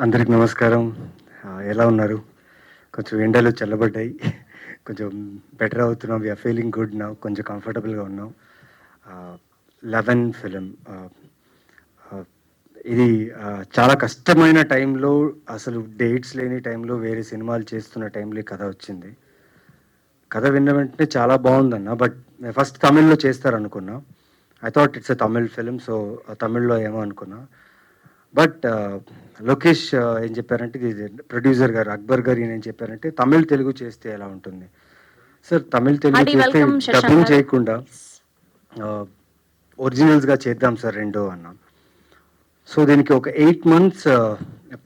అందరికి నమస్కారం. ఎలా ఉన్నారు? కొంచెం ఎండలు చల్లబడ్డాయి. కొంచెం బెటర్ అవుతున్నాం. We are feeling good now. కొంచెం కంఫర్టబుల్‌గా ఉన్నాం. 'లెవెన్' ఫిల్మ్ ఆహ్, ఇది చాలా కష్టమైన టైంలో, అసలు డేట్స్ లేని టైంలో వేరే సినిమాలు చేస్తున్న టైంలో ఈ కథ వచ్చింది. కథ విన్న వెంటనే చాలా బావుందన్న. బట్ ఫస్ట్ తమిళ్‌లో చేస్తారనుకున్నా. I thought it's a Tamil film. So, తమిళ్‌లో ఏమో అనుకున్నా. బట్ లోకేష్ ఏం చెప్పారంటే, ఇది ప్రొడ్యూసర్ గారు అక్బర్ గారు ఈయన ఏం చెప్పారంటే, తమిళ్, తెలుగు చేస్తే ఎలా ఉంటుంది? సార్, తమిళ్, తెలుగు Hearty చేస్తే welcome, Shashank డబ్బింగ్ garu. చేయకుండా Yes. ఒరిజినల్స్‌గా చేద్దాం సార్ రెండు అన్నాం. సో, దీనికి ఒక 8 మంత్స్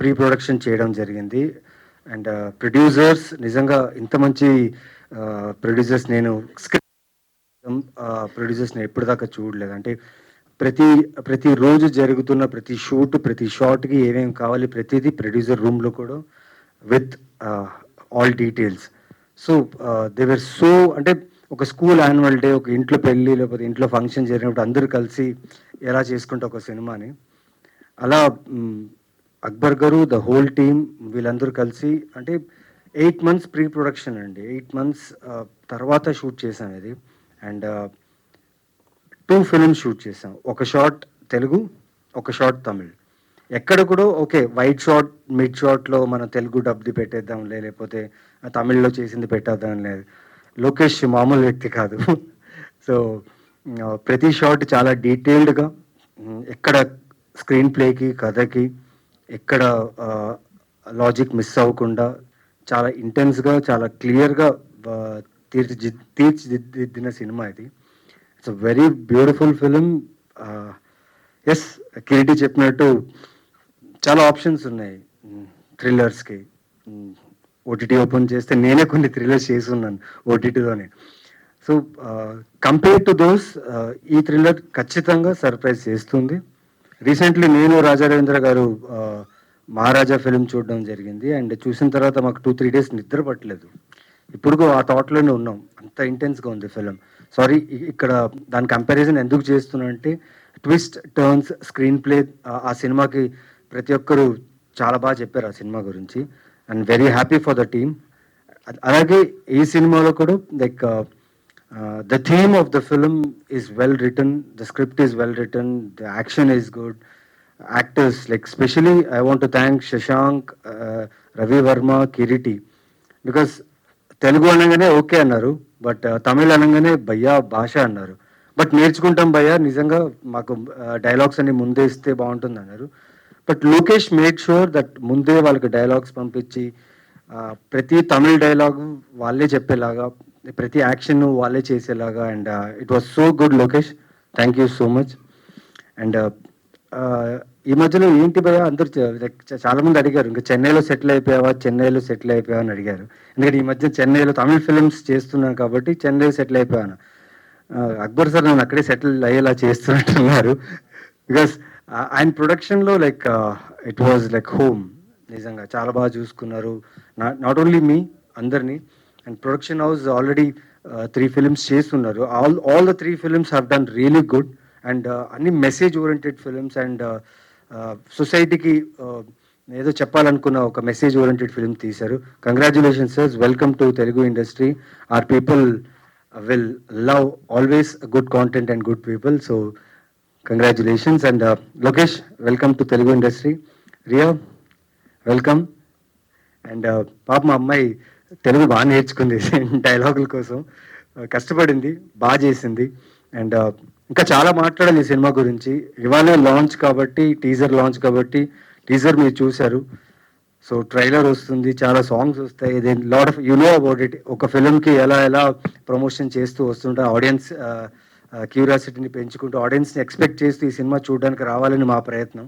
ప్రీ ప్రొడక్షన్ చేయడం జరిగింది. అండ్ ప్రొడ్యూసర్స్ నిజంగా ఇంత మంచి ప్రొడ్యూసర్స్ నేను ప్రొడ్యూసర్స్‌ని ఎప్పటిదాకా చూడలేదు. అంటే ప్రతి ప్రతిరోజు జరుగుతున్న ప్రతి షూట్, ప్రతి షాట్‌కి ఏమేమి కావాలి ప్రతీదీ ప్రొడ్యూసర్ రూమ్‌లో కూడా with all details. So, they were so, అంటే ఒక స్కూల్ యాన్యువల్ డే, ఒక ఇంట్లో పెళ్లి, లేకపోతే ఇంట్లో ఫంక్షన్ జరిగినప్పుడు అందరూ కలిసి ఎలా చేసుకుంటే ఒక సినిమాని, అలా అక్బర్ గారు, ద హోల్ టీమ్ వీళ్ళందరూ కలిసి, అంటే 8 మంత్స్ ప్రీ ప్రొడక్షన్ అండి. 8 మంత్స్ తర్వాత షూట్ చేశాం ఇది. అండ్ 2 ఫిల్మ్స్ షూట్ చేసాం. ఒక షాట్ తెలుగు, ఒక షాట్ తమిళ్. ఎక్కడ కూడా ఓకే, వైట్ షాట్, మిడ్ షాట్‌లో మనం తెలుగు డబ్‌ది పెట్టేద్దాంలే, లేకపోతే తమిళ్‌లో చేసింది పెట్టేద్దాంలే. లోకేష్ మామూలు వ్యక్తి కాదు. సో, ప్రతి షాట్ చాలా డీటెయిల్డ్‌గా, ఎక్కడ స్క్రీన్ ప్లేకి, కథకి ఎక్కడ లాజిక్ మిస్ అవ్వకుండా చాలా ఇంటెన్స్‌గా, చాలా క్లియర్‌గా ఆహ్, తీర్చిదిద్దిన సినిమా ఇది. It's a very beautiful film. Yes, Kiriti చెప్పినట్టు చాలా ఆప్షన్స్ ఉన్నాయి థ్రిల్లర్స్‌కి. ఓటీటీ ఓపెన్ చేస్తే నేనే కొన్ని థ్రిల్లర్స్ చేసున్నాను ఓటీటీలోనే. సో, కంపేర్ టు దోస్, ఈ థ్రిల్లర్ ఖచ్చితంగా సర్ప్రైజ్ చేస్తుంది. రీసెంట్లీ నేను రాజా రవీంద్ర గారు మహారాజా ఫిల్మ్ చూడడం జరిగింది. అండ్ చూసిన తర్వాత మాకు 2, 3 డేస్ నిద్ర పట్టలేదు. ఇప్పుడుకు ఆ థాట్‌లోనే ఉన్నాం. అంత ఇంటెన్స్‌గా ఉంది ఫిల్మ్. సారీ, ఇక్కడ దాని కంపారిజన్ ఎందుకు చేస్తున్నా అంటే, ట్విస్ట్, టర్న్స్, స్క్రీన్ ప్లే, ఆ సినిమాకి ప్రతి ఒక్కరు చాలా బాగా చెప్పారు ఆ సినిమా గురించి. And very happy for the team. అలాగే ఈ సినిమాలో కూడా like the theme of the film is well written, the script is well written, the action is good. Actors like specially I want to thank Shashank, Ravi Varma, Kiriti. Because Telugu అనగానే okay అన్నారు. But Tamil అనగానే భయ్యా భాష అన్నారు. బట్ నేర్చుకుంటాం భయ్యా, నిజంగా మాకు డైలాగ్స్ అన్ని ముందే ఇస్తే బాగుంటుంది అన్నారు. But Lokesh made sure that ముందే వాళ్ళకి డైలాగ్స్ పంపించి, ప్రతి తమిళ్ డైలాగు వాళ్ళే చెప్పేలాగా, ప్రతి యాక్షన్ వాళ్ళే చేసేలాగా. And it was so good Lokesh. Thank you so much. And ఈ మధ్యలో ఏంటి భయ్యా అందరూ చాలా మంది అడిగారు, ఇంకా చెన్నైలో సెటిల్ అయిపోయావా, చెన్నైలో సెటిల్ అయిపోయావా అని అడిగారు. ఎందుకంటే ఈ మధ్య చెన్నైలో తమిళ్ ఫిల్మ్స్ చేస్తున్నాను కాబట్టి చెన్నైలో సెటిల్ అయిపోయాను. అక్బర్ సార్ నన్ను అక్కడే సెటిల్ అయ్యేలా చేస్తున్నట్టున్నారు. బికాస్ ఆయన ప్రొడక్షన్లో like it was like home. నిజంగా చాలా బాగా చూసుకున్నారు. నాట్ ఓన్లీ మీ, అందరినీ. And production house already 3 films చేస్తున్నారు. All the 3 films have done really good. And అన్ని మెసేజ్ ఓరియంటెడ్ ఫిల్మ్స్. అండ్ సొసైటీకి ఏదో చెప్పాలనుకున్న ఒక మెసేజ్ ఓరియంటెడ్ ఫిల్మ్ తీశారు. Congratulations sir, welcome to Telugu industry. Our people will love always good content and good people. So congratulations. And Lokesh, welcome to Telugu industry. Riya, welcome. And పాప మా అమ్మాయి తెలుగు బాగా నేర్చుకుంది డైలాగుల కోసం. కష్టపడింది, బాగా చేసింది. అండ్ ఇంకా చాలా మాట్లాడాలి ఈ సినిమా గురించి. ఇవాళ లాంచ్ కాబట్టి, టీజర్ లాంచ్ కాబట్టి, టీజర్ మీరు చూశారు. సో ట్రైలర్ వస్తుంది, చాలా సాంగ్స్ వస్తాయి. Then lot of you know about it. ఒక ఫిల్మ్కి ఎలా ఎలా ప్రమోషన్ చేస్తూ వస్తుంటే ఆడియన్స్ క్యూరియాసిటీని పెంచుకుంటూ, ఆడియన్స్ని ఎక్స్పెక్ట్ చేస్తూ ఈ సినిమా చూడడానికి రావాలని మా ప్రయత్నం.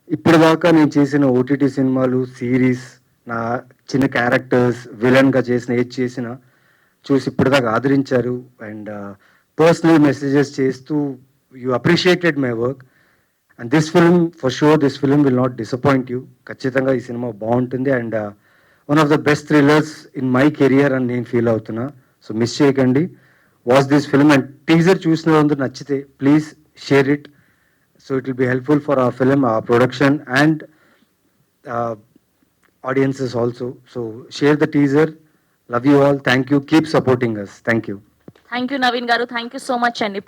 ఇప్పుడు దాకా నేను చేసిన ఓటీటీ సినిమాలు, సిరీస్, నా చిన్న క్యారెక్టర్స్, విలన్గా చేసిన ఏది చేసినా చూసి ఇప్పటిదాకా ఆదరించారు. అండ్ పర్సనల్ మెసేజెస్ చేస్తూ you appreciated my work. And this film for sure, this film will not disappoint you. ఖచ్చితంగా ఈ సినిమా బాగుంటుంది. And one of the best thrillers in my career అని నేను ఫీల్ అవుతున్నా. సో మిస్ చేయకండి. Watch this film. And teaser చూసిన వాళ్ళందరూ నచ్చితే please share it. So it will be helpful for our film, our production, and audiences also. So share the teaser. Love you all. Thank you. Keep supporting us. Thank you. Thank you Naveen గారు, thank you so much అండి.